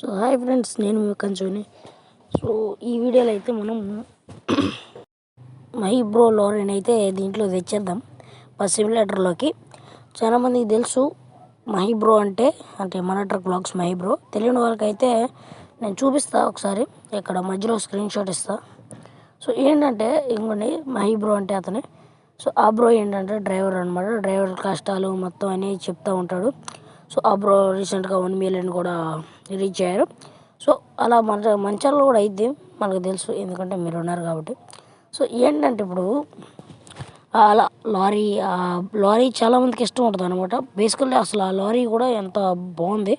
So hi friends, నేను మీ కంచుని. So ఈ వీడియోలో అయితే మనం మై బ్రో లారీని అయితే దీంట్లో తెచ్చేద్దాం బస్ సిమ్యులేటర్లోకి. చాలామందికి తెలుసు మై బ్రో అంటే మన ట్రక్ బ్లాగ్స్ మై బ్రో. తెలియని వాళ్ళకైతే నేను చూపిస్తా ఒకసారి, ఇక్కడ మధ్యలో స్క్రీన్ షాట్ ఇస్తా. సో ఏంటంటే ఇంకొన్ని మై బ్రో అంటే అతనే. సో ఆ బ్రో ఏంటంటే డ్రైవర్ అనమాట. డ్రైవర్ కష్టాలు మొత్తం అని చెప్తూ ఉంటాడు. సో ఆ బ్రో రీసెంట్గా 1 మిలియన్ కూడా రీచ్ అయ్యారు. సో అలా మంచాల్లో కూడా అయిద్ది, మనకు తెలుసు, ఎందుకంటే మీరు ఉన్నారు కాబట్టి. సో ఏంటంటే ఇప్పుడు అలా లారీ చాలామందికి ఇష్టం ఉంటుంది అనమాట. బేసికల్లీ అసలు ఆ లారీ కూడా ఎంత బాగుంది.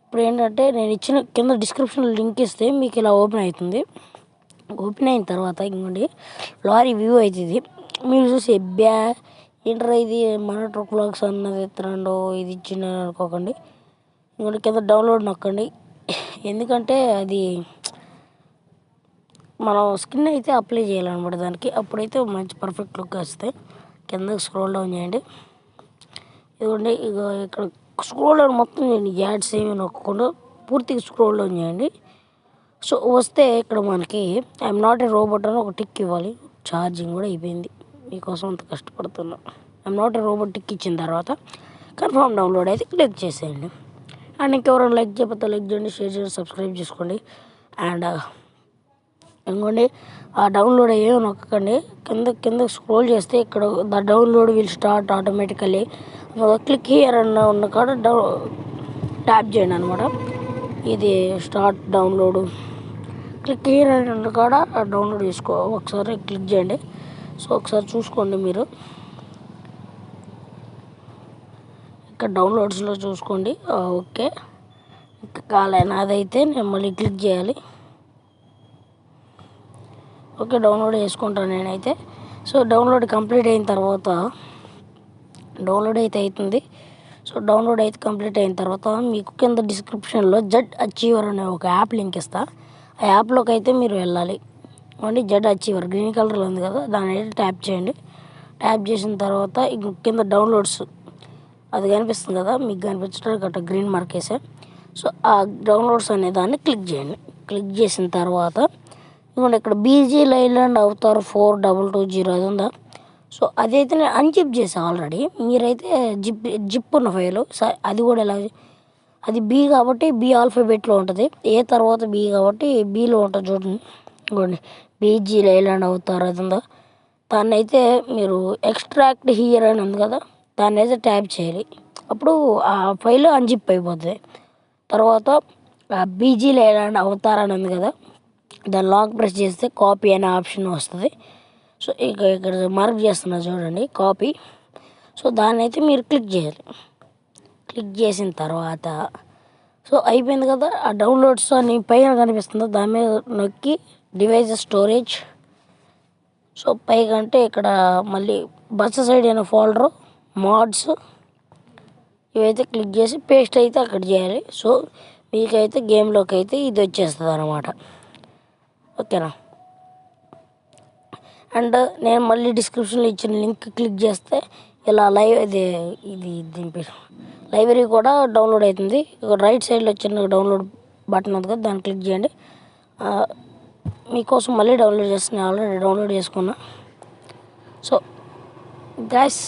ఇప్పుడు ఏంటంటే నేను ఇచ్చిన కింద డిస్క్రిప్షన్లో లింక్ ఇస్తే మీకు ఇలా ఓపెన్ అవుతుంది. ఓపెన్ అయిన తర్వాత ఇంకోండి లారీ వ్యూ అవుతుంది. మీరు చూసి ఏంటరా ఇది మన ట్రక్ బ్లాగ్స్ అన్నది ఎత్తురండో ఇది ఇచ్చిన అనుకోకండి. ఇంకోటి కింద డౌన్లోడ్ నొక్కండి, ఎందుకంటే అది మనం స్కిన్ అయితే అప్లై చేయాలన్నమాట దానికి. అప్పుడైతే మంచి పర్ఫెక్ట్ లుక్ వస్తాయి. కిందకి స్క్రోల్ డౌన్ చేయండి. ఇదిగోండి ఇక్కడ స్క్రోల్ డౌన్ మొత్తం చేయండి, యాడ్స్ ఏమి నొక్కకుండా పూర్తిగా స్క్రోల్ డౌన్ చేయండి. సో వస్తే ఇక్కడ మనకి ఐఎమ్ నాట్ ఏ రోబోట్ అని ఒక టిక్ ఇవ్వాలి. ఛార్జింగ్ కూడా అయిపోయింది, మీకోసం అంత కష్టపడుతున్నా. I'm not a robot tick ఇచ్చిన తర్వాత కన్ఫర్మ్ డౌన్లోడ్ అయితే క్లిక్ చేసేయండి. అండ్ ఇంకెవరైనా లైక్ చేయకపోతే లైక్ చేయండి, షేర్ చేయండి, సబ్స్క్రైబ్ చేసుకోండి. అండ్ ఇంకోండి ఆ డౌన్లోడ్ అయ్యే నొక్కకండి. కింద స్క్రోల్ చేస్తే ఇక్కడ the download will start automatically. Click here అన్న ఉన్న కాడ ట్యాప్ చేయండి అనమాట. ఇది స్టార్ట్ డౌన్లోడ్. క్లిక్ హియర్ అని ఉన్న కాడ డౌన్లోడ్ ఒకసారి క్లిక్ చేయండి. సో ఒకసారి చూసుకోండి మీరు ఇక్కడ డౌన్లోడ్స్లో చూసుకోండి. ఓకే, ఇంకా కాలేనా అదైతే నేను మళ్ళీ క్లిక్ చేయాలి. ఓకే, డౌన్లోడ్ చేసుకుంటాను నేనైతే. సో డౌన్లోడ్ కంప్లీట్ అయిన తర్వాత డౌన్లోడ్ అయితే అవుతుంది. సో డౌన్లోడ్ అయితే కంప్లీట్ అయిన తర్వాత మీకు కింద డిస్క్రిప్షన్లో జెడ్ అచీవర్ అనే ఒక యాప్ లింక్ ఇస్తా. ఆ యాప్లోకి అయితే మీరు వెళ్ళాలి. ఓన్లీ జెడ్ అచీవర్ గ్రీన్ కలర్లో ఉంది కదా, దాని అయితే ట్యాప్ చేయండి. ట్యాప్ చేసిన తర్వాత కింద డౌన్లోడ్స్ అది కనిపిస్తుంది కదా, మీకు కనిపించడానికి అట్లా గ్రీన్ మార్క్ వేసే. సో ఆ డౌన్లోడ్స్ అనే దాన్ని క్లిక్ చేయండి. క్లిక్ చేసిన తర్వాత ఇంకోటి ఇక్కడ బీజీ లైలాండ్ అవతార్ 4220 అది ఉందా. సో అదైతే నేను అన్జిప్ చేసాను ఆల్రెడీ. మీరైతే జిప్ ఉన్న ఫైలు అది కూడా ఎలా, అది బీ కాబట్టి బీ ఆల్ఫాబెట్లో ఉంటుంది, ఏ తర్వాత బీ కాబట్టి బీలో ఉంటుంది చూడండి. ఇంకోండి బీజీ లైలాండ్ అవతార్ అది ఉందా, దాన్ని అయితే మీరు ఎక్స్ట్రాక్ట్ హియర్ అని ఉంది కదా, దాన్ని అయితే ట్యాప్ చేయాలి. అప్పుడు ఆ ఫైల్ అన్జిప్ అయిపోతుంది. తర్వాత బీజీ లైలాండ్ అవతార్ అని ఉంది కదా, దాన్ని లాంగ్ ప్రెస్ చేస్తే కాపీ అనే ఆప్షన్ వస్తుంది. సో ఇక్కడ మార్క్ చేస్తున్నా చూడండి, కాపీ. సో దాన్ని అయితే మీరు క్లిక్ చేయాలి. క్లిక్ చేసిన తర్వాత సో అయిపోయింది కదా, ఆ డౌన్లోడ్స్ అని పైన కనిపిస్తుంది, దాని మీద నొక్కి డివైజెస్ స్టోరేజ్. సో పైకంటే ఇక్కడ మళ్ళీ బస్ సైడ్ అయిన ఫోల్డరు మోడ్స్ ఇవైతే క్లిక్ చేసి పేస్ట్ అయితే అక్కడ చేయాలి. సో మీకైతే గేమ్లోకి అయితే ఇది వచ్చేస్తుంది అన్నమాట. ఓకేనా. అండ్ నేను మళ్ళీ డిస్క్రిప్షన్లో ఇచ్చిన లింక్ క్లిక్ చేస్తే ఇలా దీని పేరు లైబ్రరీ కూడా డౌన్లోడ్ అవుతుంది. ఇక్కడ రైట్ సైడ్లో చిన్న డౌన్లోడ్ బటన్ ఉంది కదా, దాన్ని క్లిక్ చేయండి. మీకోసం మళ్ళీ డౌన్లోడ్ చేస్తున్నా, ఆల్రెడీ డౌన్లోడ్ చేసుకున్నా. సో గైస్,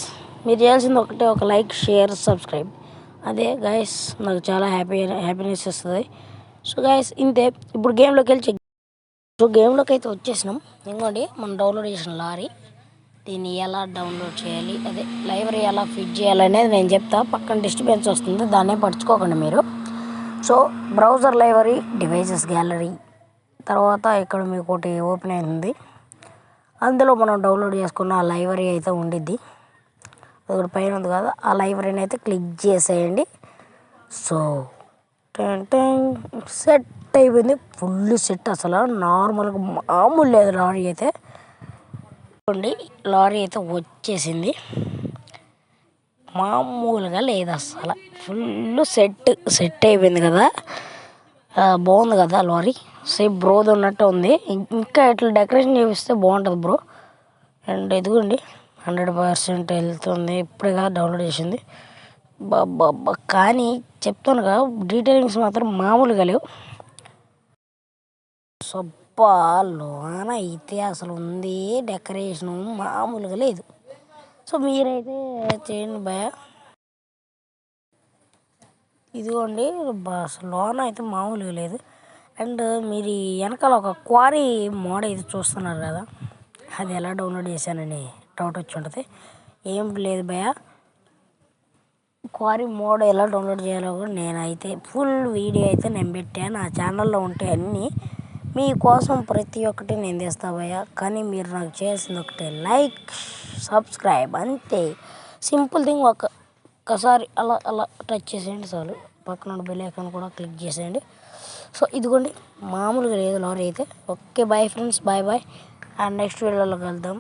మీరు చేయాల్సింది ఒకటే, ఒక లైక్, షేర్, సబ్స్క్రైబ్. అదే గైస్ నాకు చాలా హ్యాపీనెస్ ఇస్తుంది. సో గైస్ ఇంతే. ఇప్పుడు గేమ్లోకి వెళ్ళి చెక్. సో గేమ్లోకి అయితే వచ్చేసినాం. ఇంకోండి మనం డౌన్లోడ్ చేసిన లారీ, దీన్ని ఎలా డౌన్లోడ్ చేయాలి, అదే లైబ్రరీ ఎలా ఫిట్ చేయాలనేది నేను చెప్తా. పక్కన డిస్టర్బెన్స్ వస్తుంది, దాన్నే పడుచుకోకండి మీరు. So browser library, devices gallery, తర్వాత ఇక్కడ మీకు ఒకటి ఓపెన్ అయింది. అందులో మనం డౌన్లోడ్ చేసుకున్న ఆ లైబ్రరీ అయితే ఉండిద్ది. అది పైన ఉంది కదా, ఆ లైబ్రరీని అయితే క్లిక్ చేసేయండి. సో సెట్ అయిపోయింది, ఫుల్ సెట్. అసలు నార్మల్గా మామూలు లేదు లారీ అయితే. లారీ అయితే వచ్చేసింది, మామూలుగా లేదు అసలు, ఫుల్ సెట్ అయిపోయింది కదా. బాగుంది కదా లారీ, సేమ్ బ్రోది ఉన్నట్టు ఉంది. ఇంకా ఇట్లా డెకరేషన్ చేపిస్తే బాగుంటుంది బ్రో. అండ్ ఎదుగుండి 100% వెళ్తుంది, ఇప్పుడే కదా డౌన్లోడ్ చేసింది. బాబ్బా కానీ చెప్తానుగా డీటెయిలింగ్స్ మాత్రం మామూలుగా లేవు. సబ్బా లోన అయితే అసలు ఉంది డెకరేషను మామూలుగా లేదు. సో మీరైతే చేయండి భయ. ఇదిగోండి అసలు లోన అయితే మామూలుగా లేదు. అండ్ మీరు వెనకాల ఒక క్వారీ మోడ్ అయితే చూస్తున్నారు కదా, అది ఎలా డౌన్లోడ్ చేశానని డౌట్ వచ్చి ఉంటుంది. ఏం లేదు భయ, క్వారీ మోడ్ ఎలా డౌన్లోడ్ చేయాలో కూడా నేనైతే ఫుల్ వీడియో అయితే నేను పెట్టాను. నా ఛానల్లో ఉంటాయి అన్నీ మీకోసం, ప్రతి ఒక్కటి నేను తెస్తా భయ్యా. కానీ మీరు నాకు చేయాల్సింది ఒకటే, లైక్ సబ్స్క్రైబ్ అంతే. Simple thing. ఒక్కసారి అలా అలా టచ్ చేసేయండి చాలు. పక్కన బెల్ ఐకాన్ కూడా క్లిక్ చేసేయండి. సో ఇదిగోండి మామూలుగా లేదు లారీ అయితే. Okay bye friends, bye bye. And next వీడియోలో కలుద్దాం.